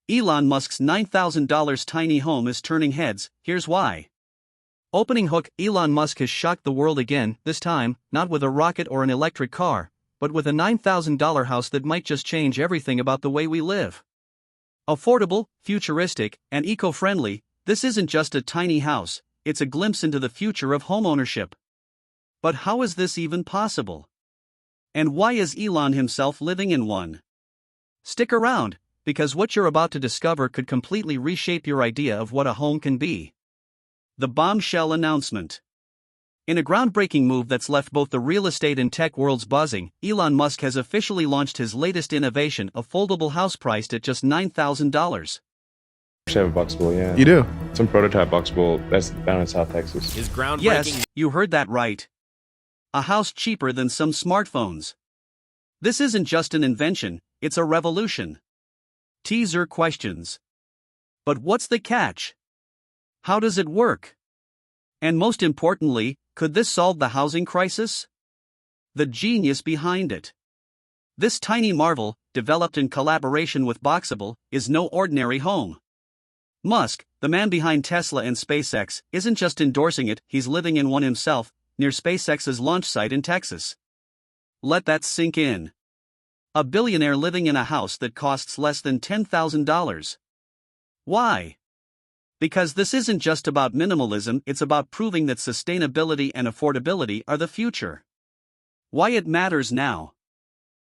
Elon Musk's $9,000 tiny home is turning heads, here's why. Opening hook: Elon Musk has shocked the world again, this time, not with a rocket or an electric car, but with a $9,000 house that might just change everything about the way we live. Affordable, futuristic, and eco-friendly, this isn't just a tiny house, it's a glimpse into the future of homeownership. But how is this even possible? And why is Elon himself living in one? Stick around, because what you're about to discover could completely reshape your idea of what a home can be. The bombshell announcement. In a groundbreaking move that's left both the real estate and tech worlds buzzing, Elon Musk has officially launched his latest innovation, a foldable house priced at just $9,000. I actually have a Boxabl, yeah. You do? Some prototype Boxabl that's down in South Texas. Is groundbreaking. Yes, you heard that right. A house cheaper than some smartphones. This isn't just an invention, it's a revolution. Teaser questions. But what's the catch? How does it work? And most importantly, could this solve the housing crisis? The genius behind it. This tiny marvel, developed in collaboration with Boxabl, is no ordinary home. Musk, the man behind Tesla and SpaceX, isn't just endorsing it, he's living in one himself, near SpaceX's launch site in Texas. Let that sink in. A billionaire living in a house that costs less than $10,000. Why? Because this isn't just about minimalism, it's about proving that sustainability and affordability are the future. Why it matters now.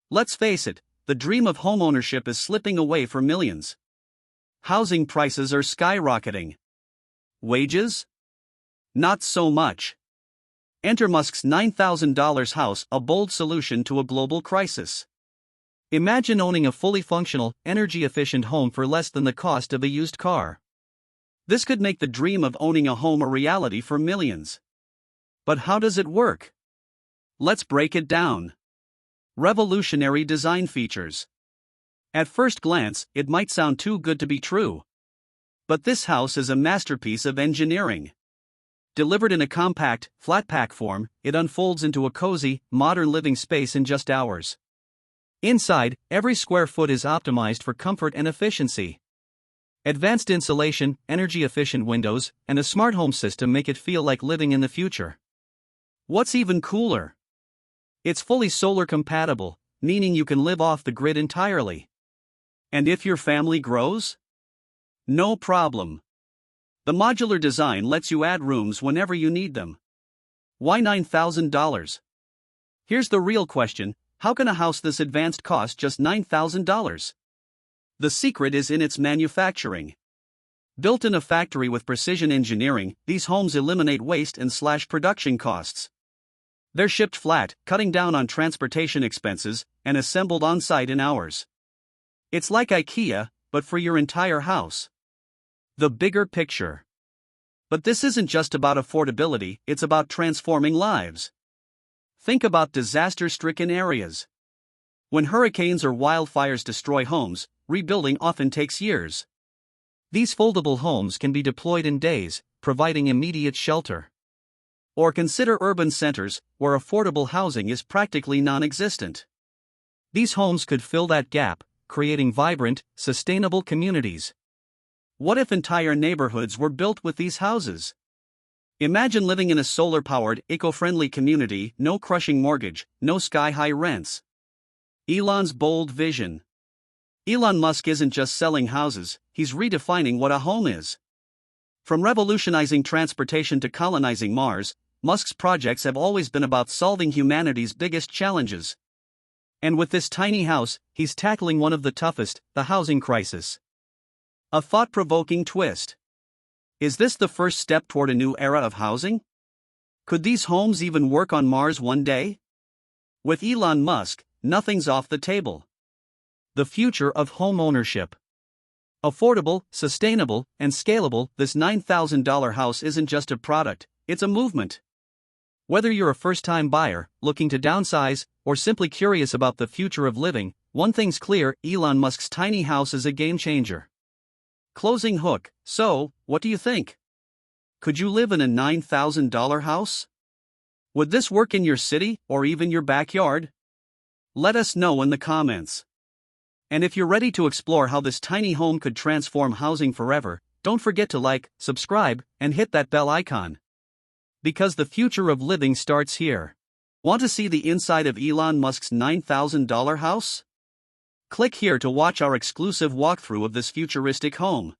Let's face it, the dream of homeownership is slipping away for millions. Housing prices are skyrocketing. Wages? Not so much. Enter Musk's $9,000 house, a bold solution to a global crisis. Imagine owning a fully functional, energy-efficient home for less than the cost of a used car. This could make the dream of owning a home a reality for millions. But how does it work? Let's break it down. Revolutionary design features. At first glance, it might sound too good to be true. But this house is a masterpiece of engineering. Delivered in a compact, flat-pack form, it unfolds into a cozy, modern living space in just hours. Inside, every square foot is optimized for comfort and efficiency. Advanced insulation, energy-efficient windows, and a smart home system make it feel like living in the future. What's even cooler? It's fully solar compatible, meaning you can live off the grid entirely. And if your family grows? No problem. The modular design lets you add rooms whenever you need them. Why $9,000? Here's the real question: how can a house this advanced cost just $9,000? The secret is in its manufacturing. Built in a factory with precision engineering, these homes eliminate waste and slash production costs. They're shipped flat, cutting down on transportation expenses, and assembled on-site in hours. It's like IKEA, but for your entire house. The bigger picture. But this isn't just about affordability, it's about transforming lives. Think about disaster-stricken areas. When hurricanes or wildfires destroy homes, rebuilding often takes years. These foldable homes can be deployed in days, providing immediate shelter. Or consider urban centers, where affordable housing is practically non-existent. These homes could fill that gap, creating vibrant, sustainable communities. What if entire neighborhoods were built with these houses? Imagine living in a solar-powered, eco-friendly community, no crushing mortgage, no sky-high rents. Elon's bold vision. Elon Musk isn't just selling houses, he's redefining what a home is. From revolutionizing transportation to colonizing Mars, Musk's projects have always been about solving humanity's biggest challenges. And with this tiny house, he's tackling one of the toughest, the housing crisis. A thought-provoking twist. Is this the first step toward a new era of housing? Could these homes even work on Mars one day? With Elon Musk, nothing's off the table. The future of home ownership. Affordable, sustainable, and scalable, this $9,000 house isn't just a product, it's a movement. Whether you're a first-time buyer, looking to downsize, or simply curious about the future of living, one thing's clear: Elon Musk's tiny house is a game-changer. Closing hook. So, what do you think? Could you live in a $9,000 house? Would this work in your city, or even your backyard? Let us know in the comments. And if you're ready to explore how this tiny home could transform housing forever, don't forget to like, subscribe, and hit that bell icon. Because the future of living starts here. Want to see the inside of Elon Musk's $9,000 house? Click here to watch our exclusive walkthrough of this futuristic home.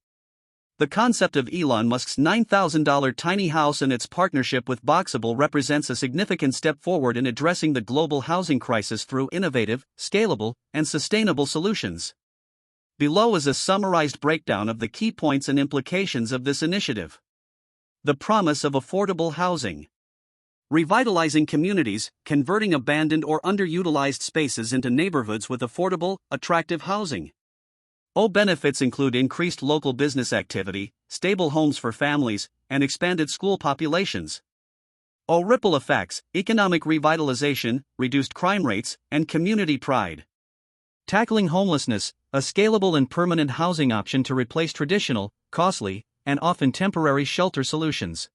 The concept of Elon Musk's $9,000 tiny house and its partnership with Boxabl represents a significant step forward in addressing the global housing crisis through innovative, scalable, and sustainable solutions. Below is a summarized breakdown of the key points and implications of this initiative. The promise of affordable housing. Revitalizing communities, converting abandoned or underutilized spaces into neighborhoods with affordable, attractive housing. Benefits include increased local business activity, stable homes for families, and expanded school populations. Ripple effects, economic revitalization, reduced crime rates, and community pride. Tackling homelessness, a scalable and permanent housing option to replace traditional, costly, and often temporary shelter solutions.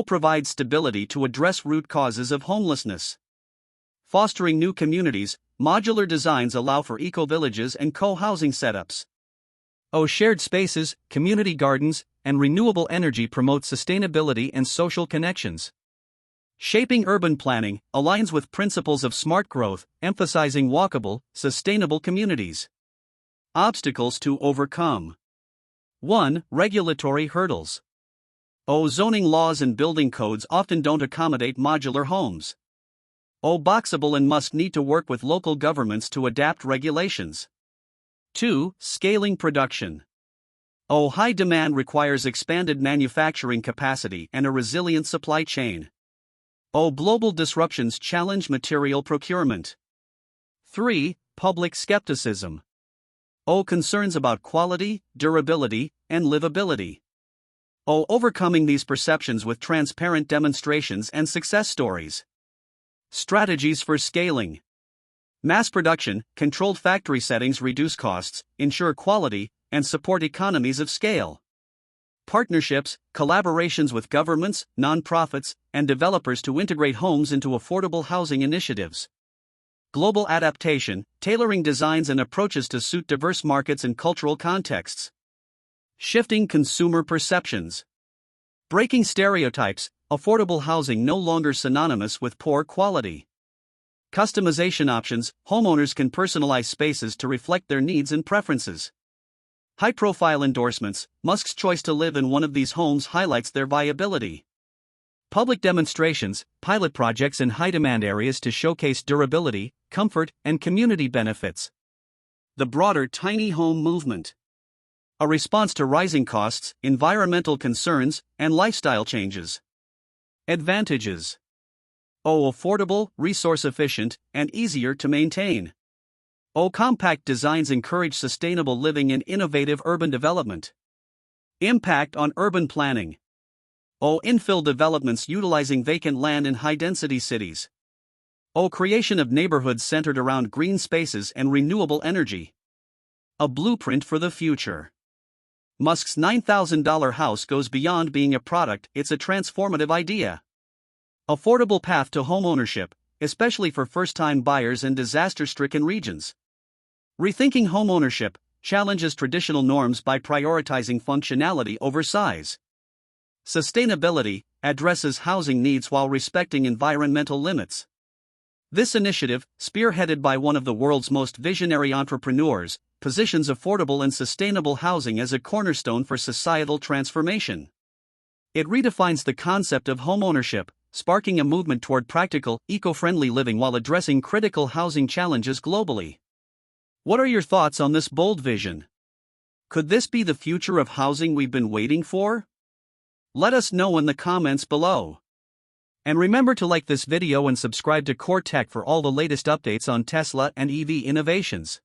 Provides stability to address root causes of homelessness. Fostering new communities, modular designs allow for eco-villages and co-housing setups. Shared spaces, community gardens, and renewable energy promote sustainability and social connections. Shaping urban planning aligns with principles of smart growth, emphasizing walkable, sustainable communities. Obstacles to overcome. 1. Regulatory hurdles. Zoning laws and building codes often don't accommodate modular homes. Boxabl and Musk need to work with local governments to adapt regulations. 2. Scaling production. High demand requires expanded manufacturing capacity and a resilient supply chain. Global disruptions challenge material procurement. 3. Public skepticism. Concerns about quality, durability, and livability. Overcoming these perceptions with transparent demonstrations and success stories. Strategies for scaling. Mass production, controlled factory settings reduce costs, ensure quality, and support economies of scale. Partnerships, collaborations with governments, nonprofits, and developers to integrate homes into affordable housing initiatives. Global adaptation, tailoring designs and approaches to suit diverse markets and cultural contexts. Shifting consumer perceptions. Breaking stereotypes, affordable housing no longer synonymous with poor quality. Customization options, homeowners can personalize spaces to reflect their needs and preferences. High-profile endorsements, Musk's choice to live in one of these homes highlights their viability. Public demonstrations, pilot projects in high-demand areas to showcase durability, comfort, and community benefits. The broader tiny home movement. A response to rising costs, environmental concerns, and lifestyle changes. Advantages. Affordable, resource-efficient, and easier to maintain. Compact designs encourage sustainable living and innovative urban development. Impact on urban planning. Infill developments utilizing vacant land in high-density cities. Creation of neighborhoods centered around green spaces and renewable energy. A blueprint for the future. Musk's $9,000 house goes beyond being a product, it's a transformative idea. Affordable path to homeownership, especially for first-time buyers in disaster-stricken regions. Rethinking homeownership, challenges traditional norms by prioritizing functionality over size. Sustainability, addresses housing needs while respecting environmental limits. This initiative, spearheaded by one of the world's most visionary entrepreneurs, positions affordable and sustainable housing as a cornerstone for societal transformation. It redefines the concept of homeownership, sparking a movement toward practical, eco-friendly living while addressing critical housing challenges globally. What are your thoughts on this bold vision? Could this be the future of housing we've been waiting for? Let us know in the comments below. And remember to like this video and subscribe to Core Tech for all the latest updates on Tesla and EV innovations.